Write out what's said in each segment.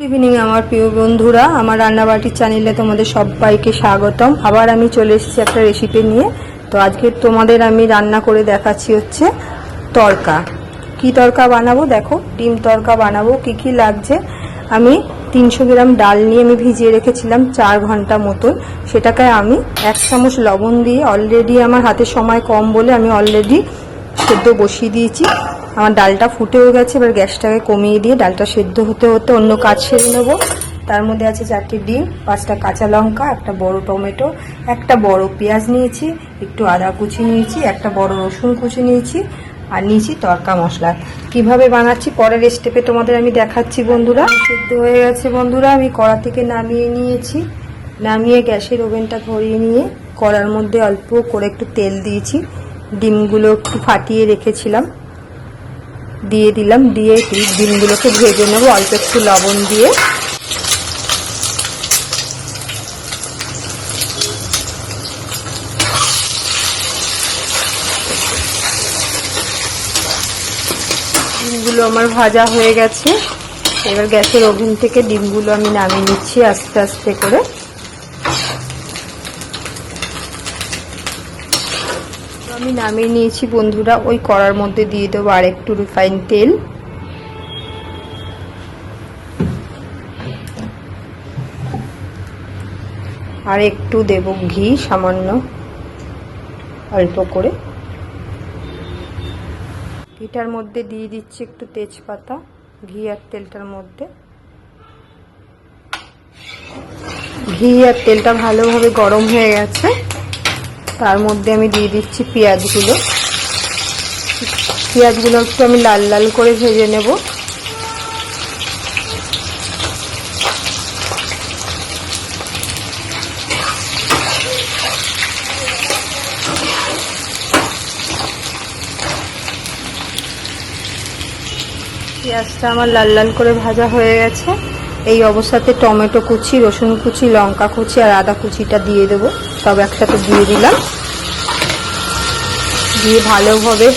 Good evening আমার প্রিয় বন্ধুরা, আমার রান্নাবাটির চ্যানেলে তোমাদের সবাইকে স্বাগতম। আবার আমি চলে এসেছি একটা রেসিপি নিয়ে। তো আজকে তোমাদের আমি রান্না করে দেখাচ্ছি হচ্ছে তড়কা। কি তড়কা বানাবো দেখো, ডিম তড়কা বানাবো। কি লাগছে, আমি 300 গ্রাম ডাল নিয়ে আমি ভিজিয়ে রেখেছিলাম 4 ঘন্টা মতন। সেটাকে আমি 1 চামচ লবণ দিয়ে, অলরেডি আমার হাতে সময় কম বলে আমি অলরেডি সেদ্ধ বসিয়ে দিয়েছি। আমার ডালটা ফুটেও গেছে, এবার গ্যাসটাকে কমিয়ে দিয়ে ডালটা সেদ্ধ হতে হতে অন্য কাজ সেরে নেব। তার মধ্যে আছে 4টি ডিম, 5টা কাঁচা লঙ্কা, একটা বড় টমেটো, একটা বড় পেঁয়াজ নিয়েছি, একটু আদা কুচি নিয়েছি, একটা বড় রসুন কুচি নিয়েছি, আর নিয়েছি তড়কা মশলা। কিভাবে বানাচ্ছি পরের স্টেপে তোমাদের আমি দেখাচ্ছি বন্ধুরা। সেদ্ধ হয়ে গেছে বন্ধুরা, আমি কড়া থেকে নামিয়ে নিয়েছি। নামিয়ে গ্যাসের ওভেনটা ধরিয়ে নিয়ে কড়ার মধ্যে অল্প করে একটু তেল দিয়েছি। ডিমগুলো একটু ফাটিয়ে রেখেছিলাম দিয়ে দিলাম, দিয়ে ডিমগুলোকে ভেজে নেব অল্প একটু লবণ দিয়ে। ডিমগুলো আমার ভাজা হয়ে গেছে। এবার গ্যাসের ওভেন থেকে ডিমগুলো আমি নামিয়ে নিচ্ছি আস্তে আস্তে করে। আমি নামিয়ে নিয়েছি বন্ধুরা। ওই কড়ার মধ্যে দিয়ে দেবো আর একটু রিফাইন তেল, আর একটু দেব ঘি, সামান্য অল্প করে। ঘিটার মধ্যে দিয়ে দিচ্ছি একটু তেজপাতা, ঘি আর তেলটার মধ্যে। ঘি আর তেলটা ভালোভাবে গরম হয়ে গেছে, তার মধ্যে আমি দিয়ে দিচ্ছি পেঁয়াজগুলো। পেঁয়াজগুলো একটু আমি লাল লাল করে ভেজে নেব। পেঁয়াজটা আমার লাল লাল করে ভাজা হয়ে গেছে। এই অবস্থাতে টমেটো কুচি, রসুন কুচি, লঙ্কা কুচি আর আদা কুচিটা দিয়ে দেবো, সব একসাথে দিয়ে দিলাম। দিয়ে ভালোভাবে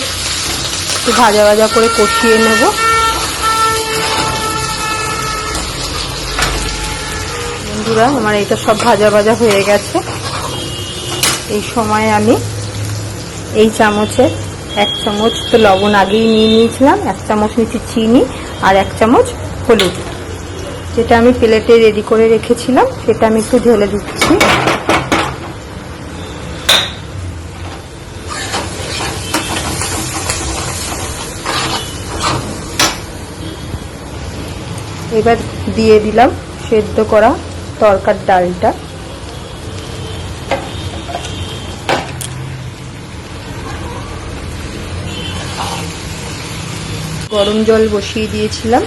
একটু ভাজা ভাজা করে কষিয়ে নেব। বন্ধুরা আমার এটা সব ভাজা ভাজা হয়ে গেছে। এই সময় আমি এই চামচে 1 চামচ তো লবণ আগেই নিয়ে নিয়েছিলাম, 1 চামচ নিচ্ছি চিনি, আর 1 চামচ হলুদ, যেটা আমি প্লেটে রেডি করে রেখেছিলাম সেটা আমি একটু ঢেলে দিচ্ছি। এবার দিয়ে দিলাম সেদ্ধ করা তড়কার ডালটা। গরম জল বসিয়ে দিয়েছিলাম,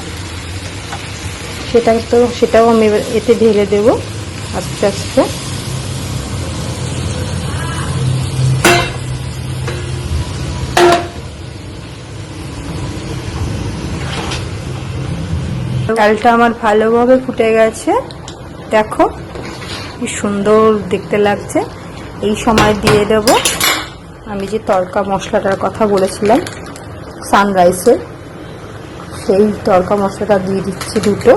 সেটাও আমি এতে ঢেলে দেব আস্তে আস্তে। ডালটা আমার ভালোভাবে ফুটে গেছে, দেখো কি সুন্দর দেখতে লাগছে। এই সময় দিয়ে দেব আমি যে তড়কা মশলাটার কথা বলেছিলাম সানরাইসের, সেই তড়কা মশলাটা দিয়ে দিচ্ছি 2টো।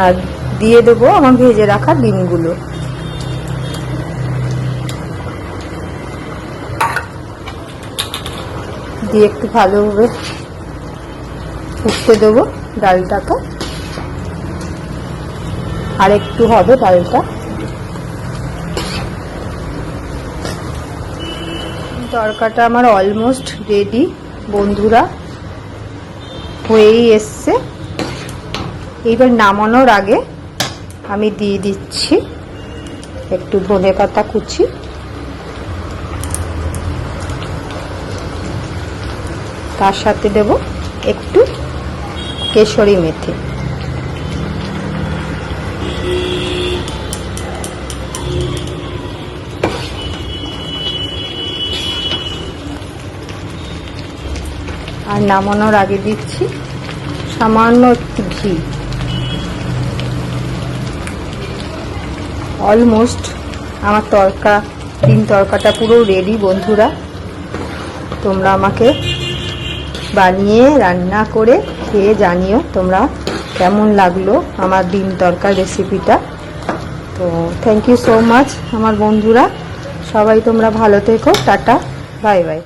আর দিয়ে দেবো আমার ভেজে রাখা ডিমগুলো। দিয়ে একটু ভালোভাবে ফুটতে দেবো ডালটাকে, আর একটু হবে ডালটা। তড়কাটা আমার অলমোস্ট রেডি বন্ধুরা, হয়েই এসছে। এইবার নামানোর আগে আমি দিয়ে দিচ্ছি একটু ধনেপাতা কুচি, তার সাথে দেব একটু কেশরি মেথি। আর নামানোর আগে দিচ্ছি সামান্য একটু ঘি। অলমোস্ট আমার ডিম তরকাটা পুরো রেডি বন্ধুরা। তোমরা আমাকে বানিয়ে রান্না করে খেয়ে জানিও তোমরা কেমন লাগলো আমার ডিম তরকার রেসিপিটা। তো থ্যাংক ইউ সো মাচ আমার বন্ধুরা, সবাই তোমরা ভালো থেকো, টাটা, বাই বাই।